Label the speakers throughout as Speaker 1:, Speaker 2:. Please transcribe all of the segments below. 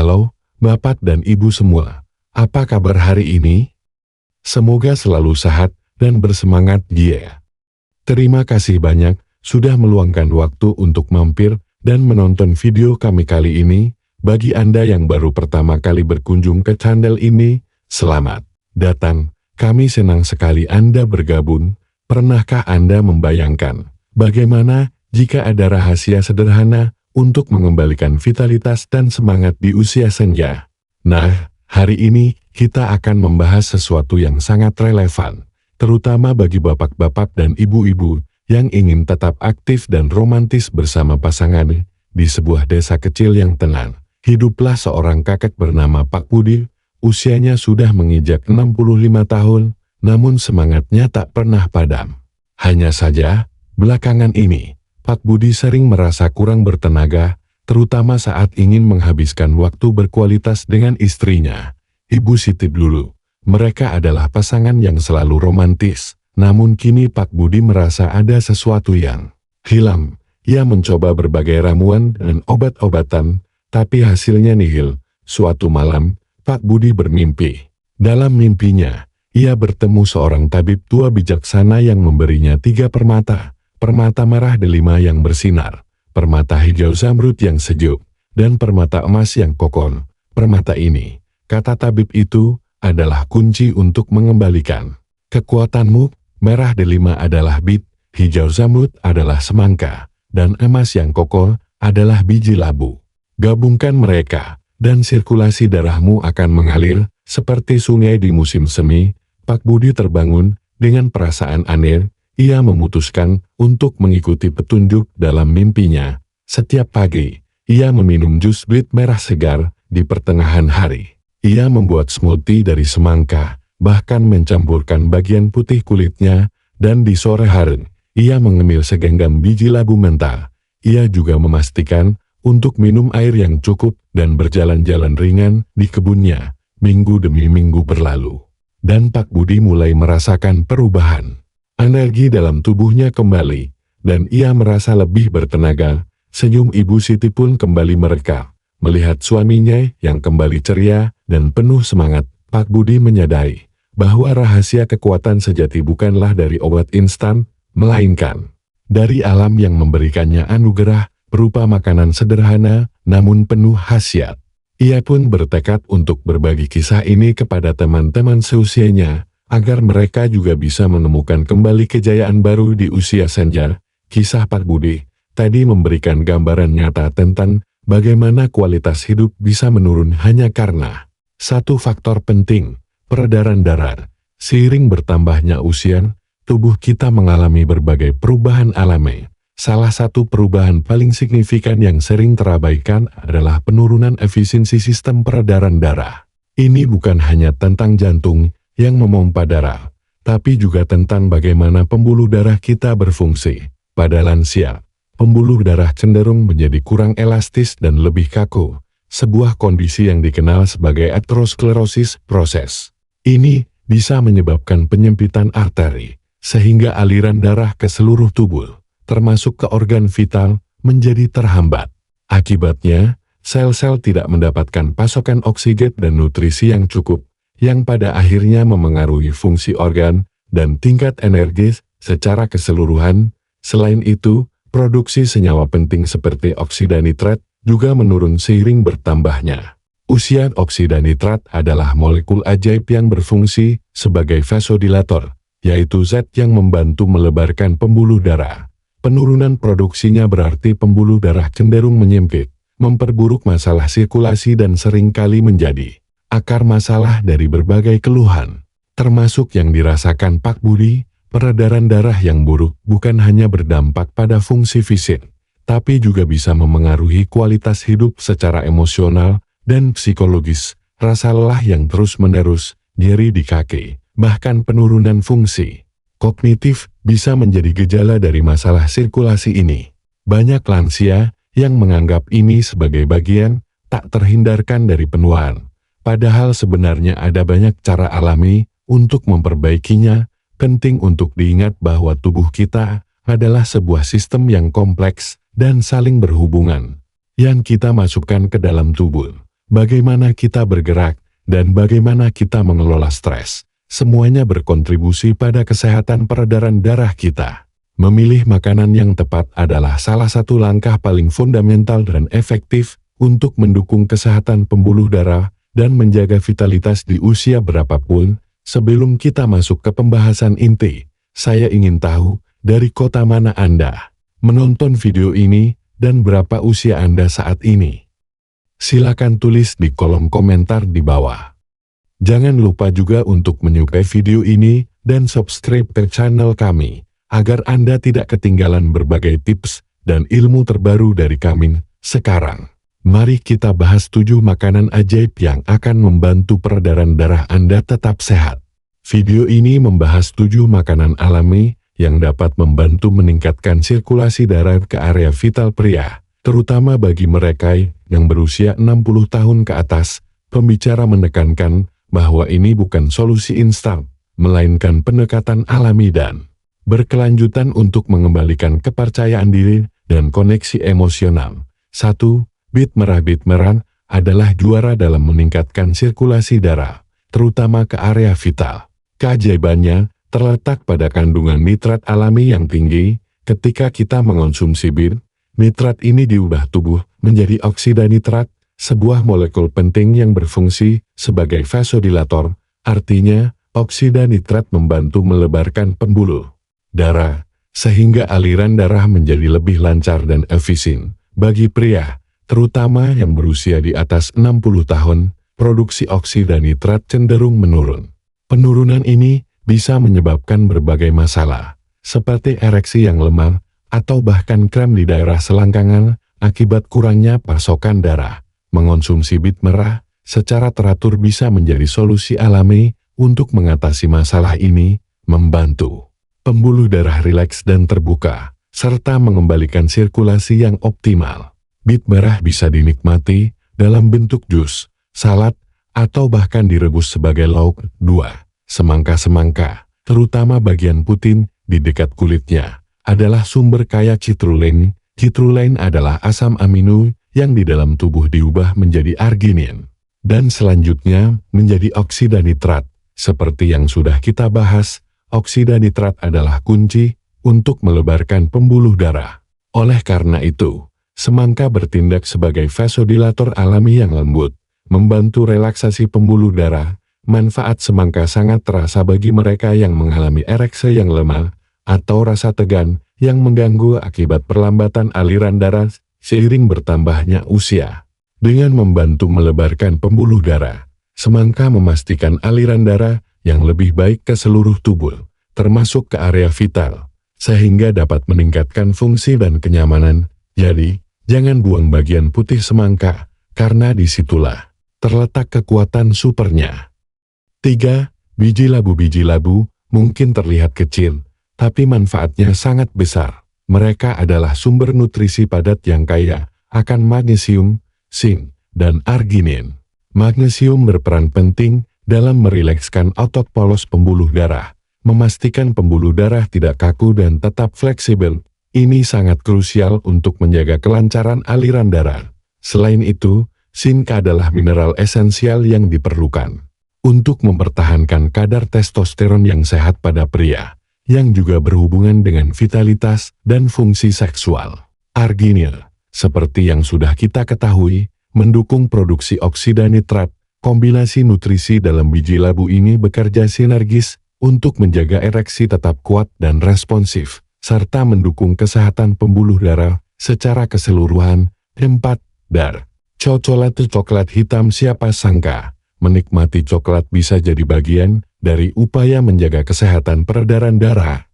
Speaker 1: Halo, Bapak dan Ibu semua. Apa kabar hari ini? Semoga selalu sehat dan bersemangat ya. Terima kasih banyak sudah meluangkan waktu untuk mampir dan menonton video kami kali ini. Bagi Anda yang baru pertama kali berkunjung ke channel ini, selamat datang. Kami senang sekali Anda bergabung. Pernahkah Anda membayangkan bagaimana jika ada rahasia sederhana untuk mengembalikan vitalitas dan semangat di usia senja? Nah, hari ini kita akan membahas sesuatu yang sangat relevan, terutama bagi bapak-bapak dan ibu-ibu yang ingin tetap aktif dan romantis bersama pasangan di sebuah desa kecil yang tenang. Hiduplah seorang kakek bernama Pak Budi. Usianya sudah menginjak 65 tahun, namun semangatnya tak pernah padam. Hanya saja, belakangan ini, Pak Budi sering merasa kurang bertenaga, terutama saat ingin menghabiskan waktu berkualitas dengan istrinya, Ibu Siti dulu. Mereka adalah pasangan yang selalu romantis, namun kini Pak Budi merasa ada sesuatu yang hilang. Ia mencoba berbagai ramuan dan obat-obatan, tapi hasilnya nihil. Suatu malam, Pak Budi bermimpi. Dalam mimpinya, ia bertemu seorang tabib tua bijaksana yang memberinya 3 permata. Permata merah delima yang bersinar, permata hijau zamrud yang sejuk, dan permata emas yang kokoh. Permata ini, kata tabib itu, adalah kunci untuk mengembalikan kekuatanmu. Merah delima adalah bit, hijau zamrud adalah semangka, dan emas yang kokoh adalah biji labu. Gabungkan mereka, dan sirkulasi darahmu akan mengalir seperti sungai di musim semi. Pak Budi terbangun dengan perasaan aneh. Ia memutuskan untuk mengikuti petunjuk dalam mimpinya. Setiap pagi, ia meminum jus bit merah segar. Di pertengahan hari, ia membuat smoothie dari semangka, bahkan mencampurkan bagian putih kulitnya, dan di sore hari, ia mengemil segenggam biji labu mentah. Ia juga memastikan untuk minum air yang cukup dan berjalan-jalan ringan di kebunnya. Minggu demi minggu berlalu, dan Pak Budi mulai merasakan perubahan. Energi dalam tubuhnya kembali, dan ia merasa lebih bertenaga. Senyum Ibu Siti pun kembali merekah. Melihat suaminya yang kembali ceria dan penuh semangat, Pak Budi menyadari bahwa rahasia kekuatan sejati bukanlah dari obat instan, melainkan dari alam yang memberikannya anugerah berupa makanan sederhana namun penuh khasiat. Ia pun bertekad untuk berbagi kisah ini kepada teman-teman seusianya, agar mereka juga bisa menemukan kembali kejayaan baru di usia senja. Kisah Pak Budi tadi memberikan gambaran nyata tentang bagaimana kualitas hidup bisa menurun hanya karena satu faktor penting, peredaran darah. Seiring bertambahnya usia, tubuh kita mengalami berbagai perubahan alami. Salah satu perubahan paling signifikan yang sering terabaikan adalah penurunan efisiensi sistem peredaran darah. Ini bukan hanya tentang jantung yang memompa darah, tapi juga tentang bagaimana pembuluh darah kita berfungsi. Pada lansia, pembuluh darah cenderung menjadi kurang elastis dan lebih kaku, sebuah kondisi yang dikenal sebagai aterosklerosis. Proses ini bisa menyebabkan penyempitan arteri, sehingga aliran darah ke seluruh tubuh, termasuk ke organ vital, menjadi terhambat. Akibatnya, sel-sel tidak mendapatkan pasokan oksigen dan nutrisi yang cukup, yang pada akhirnya memengaruhi fungsi organ dan tingkat energi secara keseluruhan. Selain itu, produksi senyawa penting seperti oksida nitrat juga menurun seiring bertambahnya usia. Oksida nitrat adalah molekul ajaib yang berfungsi sebagai vasodilator, yaitu zat yang membantu melebarkan pembuluh darah. Penurunan produksinya berarti pembuluh darah cenderung menyempit, memperburuk masalah sirkulasi dan seringkali menjadi akar masalah dari berbagai keluhan, termasuk yang dirasakan Pak Budi. Peredaran darah yang buruk bukan hanya berdampak pada fungsi fisik, tapi juga bisa memengaruhi kualitas hidup secara emosional dan psikologis. Rasa lelah yang terus-menerus, nyeri di kaki, bahkan penurunan fungsi kognitif bisa menjadi gejala dari masalah sirkulasi ini. Banyak lansia yang menganggap ini sebagai bagian tak terhindarkan dari penuaan. Padahal sebenarnya ada banyak cara alami untuk memperbaikinya. Penting untuk diingat bahwa tubuh kita adalah sebuah sistem yang kompleks dan saling berhubungan, yang kita masukkan ke dalam tubuh bagaimana kita bergerak, dan bagaimana kita mengelola stres. Semuanya berkontribusi pada kesehatan peredaran darah kita. Memilih makanan yang tepat adalah salah satu langkah paling fundamental dan efektif untuk mendukung kesehatan pembuluh darah dan menjaga vitalitas di usia berapapun. Sebelum kita masuk ke pembahasan inti, saya ingin tahu dari kota mana Anda menonton video ini dan berapa usia Anda saat ini. Silakan tulis di kolom komentar di bawah. Jangan lupa juga untuk menyukai video ini dan subscribe ke channel kami, agar Anda tidak ketinggalan berbagai tips dan ilmu terbaru dari kami. Sekarang, mari kita bahas 7 makanan ajaib yang akan membantu peredaran darah Anda tetap sehat. Video ini membahas 7 makanan alami yang dapat membantu meningkatkan sirkulasi darah ke area vital pria, terutama bagi mereka yang berusia 60 tahun ke atas. Pembicara menekankan bahwa ini bukan solusi instan, melainkan pendekatan alami dan berkelanjutan untuk mengembalikan kepercayaan diri dan koneksi emosional. 1. Bit merah. Bit merah adalah juara dalam meningkatkan sirkulasi darah, terutama ke area vital. Keajaibannya terletak pada kandungan nitrat alami yang tinggi. Ketika kita mengonsumsi bir, nitrat ini diubah tubuh menjadi oksida nitrat, sebuah molekul penting yang berfungsi sebagai vasodilator. Artinya, oksida nitrat membantu melebarkan pembuluh darah, sehingga aliran darah menjadi lebih lancar dan efisien. Bagi pria, terutama yang berusia di atas 60 tahun, produksi oksida nitrat cenderung menurun. Penurunan ini bisa menyebabkan berbagai masalah, seperti ereksi yang lemah, atau bahkan kram di daerah selangkangan, akibat kurangnya pasokan darah. Mengonsumsi bit merah secara teratur bisa menjadi solusi alami untuk mengatasi masalah ini, membantu pembuluh darah rileks dan terbuka, serta mengembalikan sirkulasi yang optimal. Bit merah bisa dinikmati dalam bentuk jus, salad, atau bahkan direbus sebagai lauk. 2. Semangka. Terutama bagian putih di dekat kulitnya, adalah sumber kaya citrulline. Citrulline adalah asam amino yang di dalam tubuh diubah menjadi arginin, dan selanjutnya menjadi oksida nitrat. Seperti yang sudah kita bahas, oksida nitrat adalah kunci untuk melebarkan pembuluh darah. Oleh karena itu, semangka bertindak sebagai vasodilator alami yang lembut, membantu relaksasi pembuluh darah. Manfaat semangka sangat terasa bagi mereka yang mengalami ereksi yang lemah, atau rasa tegang yang mengganggu akibat perlambatan aliran darah seiring bertambahnya usia. Dengan membantu melebarkan pembuluh darah, semangka memastikan aliran darah yang lebih baik ke seluruh tubuh, termasuk ke area vital, sehingga dapat meningkatkan fungsi dan kenyamanan. Jadi, jangan buang bagian putih semangka, karena disitulah terletak kekuatan supernya. 3. Biji labu. Biji labu mungkin terlihat kecil, tapi manfaatnya sangat besar. Mereka adalah sumber nutrisi padat yang kaya akan magnesium, zinc, dan arginin. Magnesium berperan penting dalam merilekskan otot polos pembuluh darah, memastikan pembuluh darah tidak kaku dan tetap fleksibel. Ini sangat krusial untuk menjaga kelancaran aliran darah. Selain itu, zinc adalah mineral esensial yang diperlukan untuk mempertahankan kadar testosteron yang sehat pada pria, yang juga berhubungan dengan vitalitas dan fungsi seksual. Arginin, seperti yang sudah kita ketahui, mendukung produksi oksida nitrat. Kombinasi nutrisi dalam biji labu ini bekerja sinergis untuk menjaga ereksi tetap kuat dan responsif, serta mendukung kesehatan pembuluh darah secara keseluruhan. 4. Coklat hitam. Siapa sangka menikmati coklat bisa jadi bagian dari upaya menjaga kesehatan peredaran darah.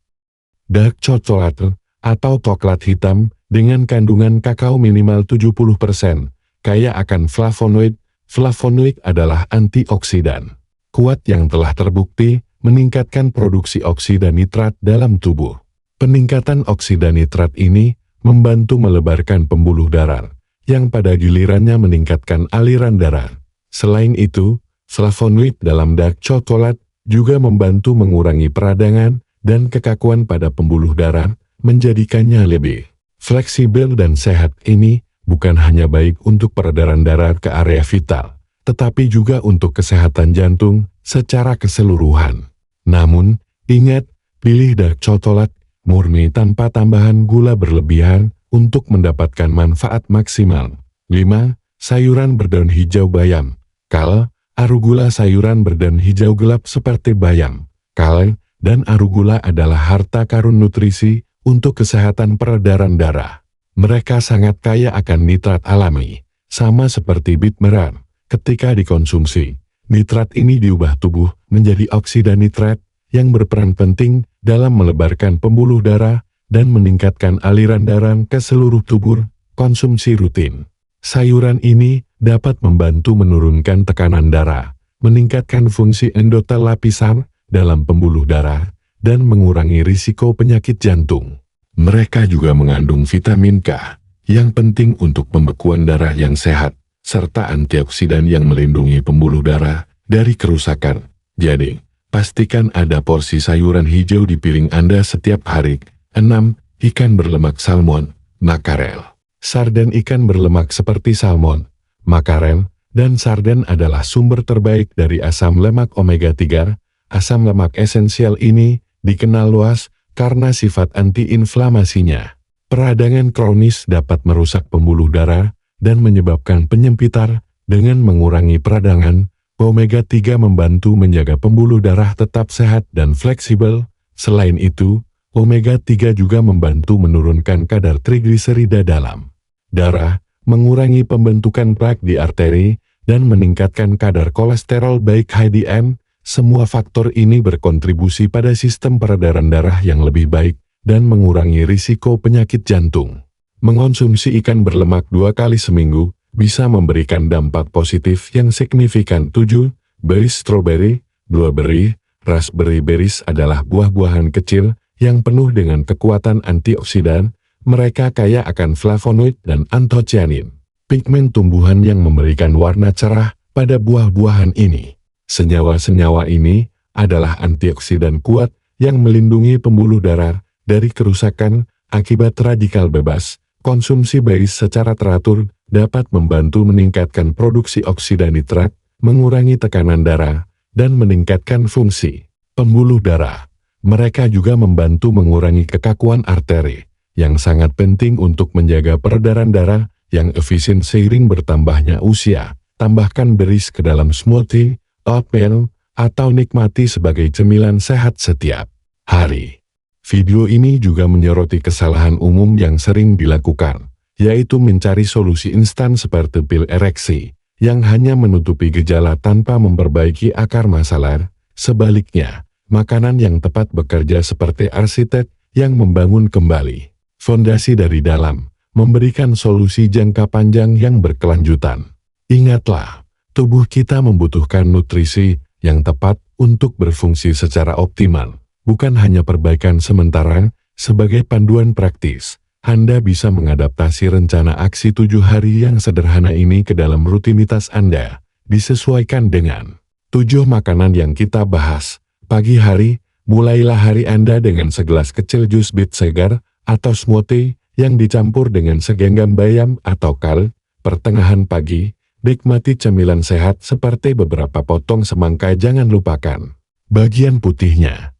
Speaker 1: Dark chocolate atau coklat hitam dengan kandungan kakao minimal 70%, kaya akan flavonoid. Flavonoid adalah antioksidan kuat yang telah terbukti meningkatkan produksi oksida nitrat dalam tubuh. Peningkatan oksida nitrat ini membantu melebarkan pembuluh darah, yang pada gilirannya meningkatkan aliran darah. Selain itu, flavonoid dalam dark chocolate juga membantu mengurangi peradangan dan kekakuan pada pembuluh darah, menjadikannya lebih fleksibel dan sehat. Ini bukan hanya baik untuk peredaran darah ke area vital, tetapi juga untuk kesehatan jantung secara keseluruhan. Namun, ingat, pilih dark coklat murni tanpa tambahan gula berlebihan untuk mendapatkan manfaat maksimal. 5. Sayuran berdaun hijau bayam, kal, arugula. Sayuran berdaun hijau gelap seperti bayam, kal, dan arugula adalah harta karun nutrisi untuk kesehatan peredaran darah. Mereka sangat kaya akan nitrat alami, sama seperti bit merah. Ketika dikonsumsi, nitrat ini diubah tubuh menjadi oksida nitrat yang berperan penting dalam melebarkan pembuluh darah dan meningkatkan aliran darah ke seluruh tubuh. Konsumsi rutin sayuran ini dapat membantu menurunkan tekanan darah, meningkatkan fungsi endotel lapisan dalam pembuluh darah, dan mengurangi risiko penyakit jantung. Mereka juga mengandung vitamin K, yang penting untuk pembekuan darah yang sehat, serta antioksidan yang melindungi pembuluh darah dari kerusakan. Jadi, pastikan ada porsi sayuran hijau di piring Anda setiap hari. 6. Ikan berlemak salmon, makarel. Sarden. Ikan berlemak seperti salmon, makarel, dan sarden adalah sumber terbaik dari asam lemak omega 3. Asam lemak esensial ini dikenal luas karena sifat antiinflamasinya. Peradangan kronis dapat merusak pembuluh darah dan menyebabkan penyempitan. Dengan mengurangi peradangan, omega 3 membantu menjaga pembuluh darah tetap sehat dan fleksibel. Selain itu, omega 3 juga membantu menurunkan kadar trigliserida dalam darah, mengurangi pembentukan plak di arteri, dan meningkatkan kadar kolesterol baik HDL. Semua faktor ini berkontribusi pada sistem peredaran darah yang lebih baik dan mengurangi risiko penyakit jantung. Mengonsumsi ikan berlemak 2 kali seminggu bisa memberikan dampak positif yang signifikan. 7. Berries strawberry, blueberry, raspberry. Berries adalah buah-buahan kecil yang penuh dengan kekuatan antioksidan. Mereka kaya akan flavonoid dan anthocyanin, pigmen tumbuhan yang memberikan warna cerah pada buah-buahan ini. Senyawa-senyawa ini adalah antioksidan kuat yang melindungi pembuluh darah dari kerusakan akibat radikal bebas. Konsumsi berries secara teratur dapat membantu meningkatkan produksi oksida nitrat, mengurangi tekanan darah, dan meningkatkan fungsi pembuluh darah. Mereka juga membantu mengurangi kekakuan arteri, yang sangat penting untuk menjaga peredaran darah yang efisien seiring bertambahnya usia. Tambahkan berries ke dalam smoothie, oatmeal, atau nikmati sebagai cemilan sehat setiap hari. Video ini juga menyoroti kesalahan umum yang sering dilakukan, yaitu mencari solusi instan seperti pil ereksi, yang hanya menutupi gejala tanpa memperbaiki akar masalah. Sebaliknya, makanan yang tepat bekerja seperti arsitek yang membangun kembali fondasi dari dalam, memberikan solusi jangka panjang yang berkelanjutan. Ingatlah, tubuh kita membutuhkan nutrisi yang tepat untuk berfungsi secara optimal, bukan hanya perbaikan sementara. Sebagai panduan praktis, Anda bisa mengadaptasi rencana aksi 7 hari yang sederhana ini ke dalam rutinitas Anda, disesuaikan dengan 7 makanan yang kita bahas. Pagi hari, mulailah hari Anda dengan segelas kecil jus bit segar atau smoothie yang dicampur dengan segenggam bayam atau kal. Pertengahan pagi, nikmati cemilan sehat seperti beberapa potong semangka. Jangan lupakan bagian putihnya,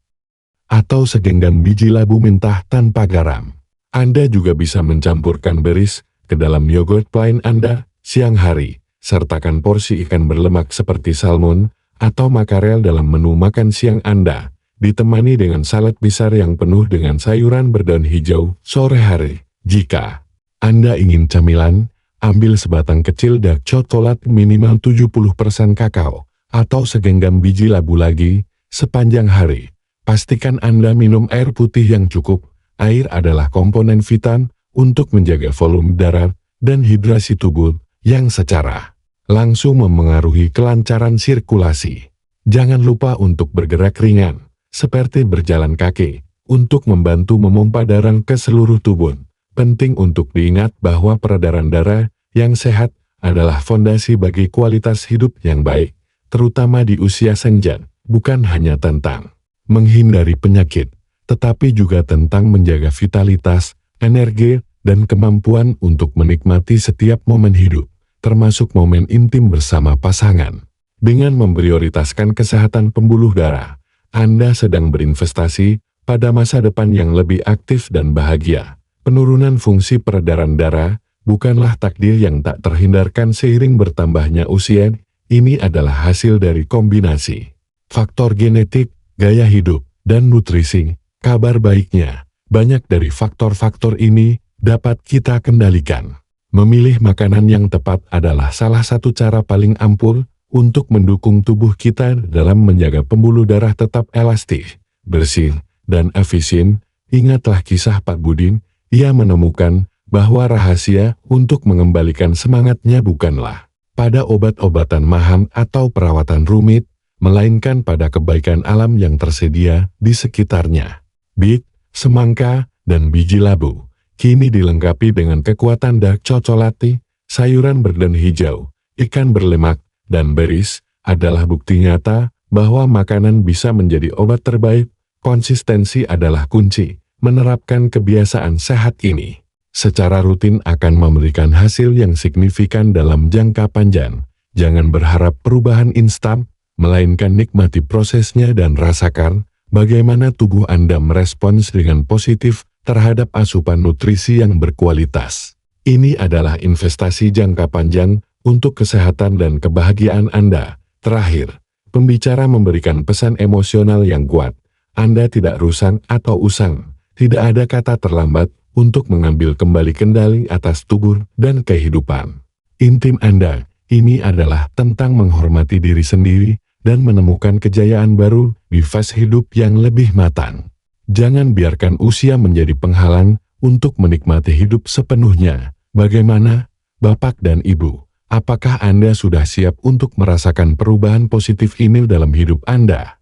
Speaker 1: atau segenggam biji labu mentah tanpa garam. Anda juga bisa mencampurkan berries ke dalam yogurt plain Anda. Siang hari, sertakan porsi ikan berlemak seperti salmon atau makarel dalam menu makan siang Anda, ditemani dengan salad besar yang penuh dengan sayuran berdaun hijau. Sore hari, jika Anda ingin camilan, ambil sebatang kecil dark coklat minimal 70% kakao, atau segenggam biji labu lagi. Sepanjang hari, pastikan Anda minum air putih yang cukup. Air adalah komponen vital untuk menjaga volume darah dan hidrasi tubuh yang secara langsung memengaruhi kelancaran sirkulasi. Jangan lupa untuk bergerak ringan, seperti berjalan kaki, untuk membantu memompa darah ke seluruh tubuh. Penting untuk diingat bahwa peredaran darah yang sehat adalah fondasi bagi kualitas hidup yang baik, terutama di usia senja. Bukan hanya tentang menghindari penyakit, tetapi juga tentang menjaga vitalitas, energi, dan kemampuan untuk menikmati setiap momen hidup, termasuk momen intim bersama pasangan. Dengan memprioritaskan kesehatan pembuluh darah, Anda sedang berinvestasi pada masa depan yang lebih aktif dan bahagia. Penurunan fungsi peredaran darah bukanlah takdir yang tak terhindarkan seiring bertambahnya usia. Ini adalah hasil dari kombinasi faktor genetik, gaya hidup, dan nutrisi. Kabar baiknya, banyak dari faktor-faktor ini dapat kita kendalikan. Memilih makanan yang tepat adalah salah satu cara paling ampuh untuk mendukung tubuh kita dalam menjaga pembuluh darah tetap elastis, bersih, dan efisien. Ingatlah kisah Pak Budin, ia menemukan bahwa rahasia untuk mengembalikan semangatnya bukanlah pada obat-obatan mahal atau perawatan rumit, melainkan pada kebaikan alam yang tersedia di sekitarnya. Bit, semangka, dan biji labu kini dilengkapi dengan kekuatan dark coklat, sayuran berdaun hijau, ikan berlemak, dan beris adalah bukti nyata bahwa makanan bisa menjadi obat terbaik. Konsistensi adalah kunci menerapkan kebiasaan sehat ini. Secara rutin akan memberikan hasil yang signifikan dalam jangka panjang. Jangan berharap perubahan instan, melainkan nikmati prosesnya dan rasakan bagaimana tubuh Anda merespons dengan positif terhadap asupan nutrisi yang berkualitas. Ini adalah investasi jangka panjang untuk kesehatan dan kebahagiaan Anda. Terakhir, pembicara memberikan pesan emosional yang kuat. Anda tidak rusang atau usang. Tidak ada kata terlambat untuk mengambil kembali kendali atas tubuh dan kehidupan intim Anda. Ini adalah tentang menghormati diri sendiri dan menemukan kejayaan baru di fase hidup yang lebih matang. Jangan biarkan usia menjadi penghalang untuk menikmati hidup sepenuhnya. Bagaimana, Bapak dan Ibu? Apakah Anda sudah siap untuk merasakan perubahan positif ini dalam hidup Anda?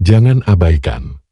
Speaker 1: Jangan abaikan.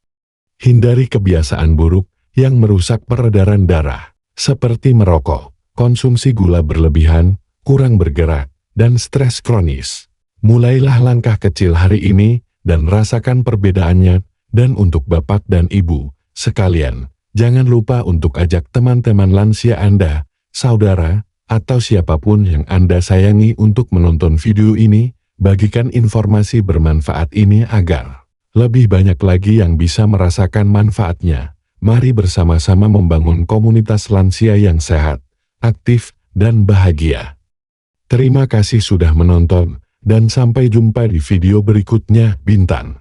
Speaker 1: Hindari kebiasaan buruk yang merusak peredaran darah, seperti merokok, konsumsi gula berlebihan, kurang bergerak, dan stres kronis. Mulailah langkah kecil hari ini dan rasakan perbedaannya. Dan untuk Bapak dan Ibu sekalian, jangan lupa untuk ajak teman-teman lansia Anda, saudara, atau siapapun yang Anda sayangi untuk menonton video ini. Bagikan informasi bermanfaat ini agar lebih banyak lagi yang bisa merasakan manfaatnya. Mari bersama-sama membangun komunitas lansia yang sehat, aktif, dan bahagia. Terima kasih sudah menonton, dan sampai jumpa di video berikutnya, Bintang.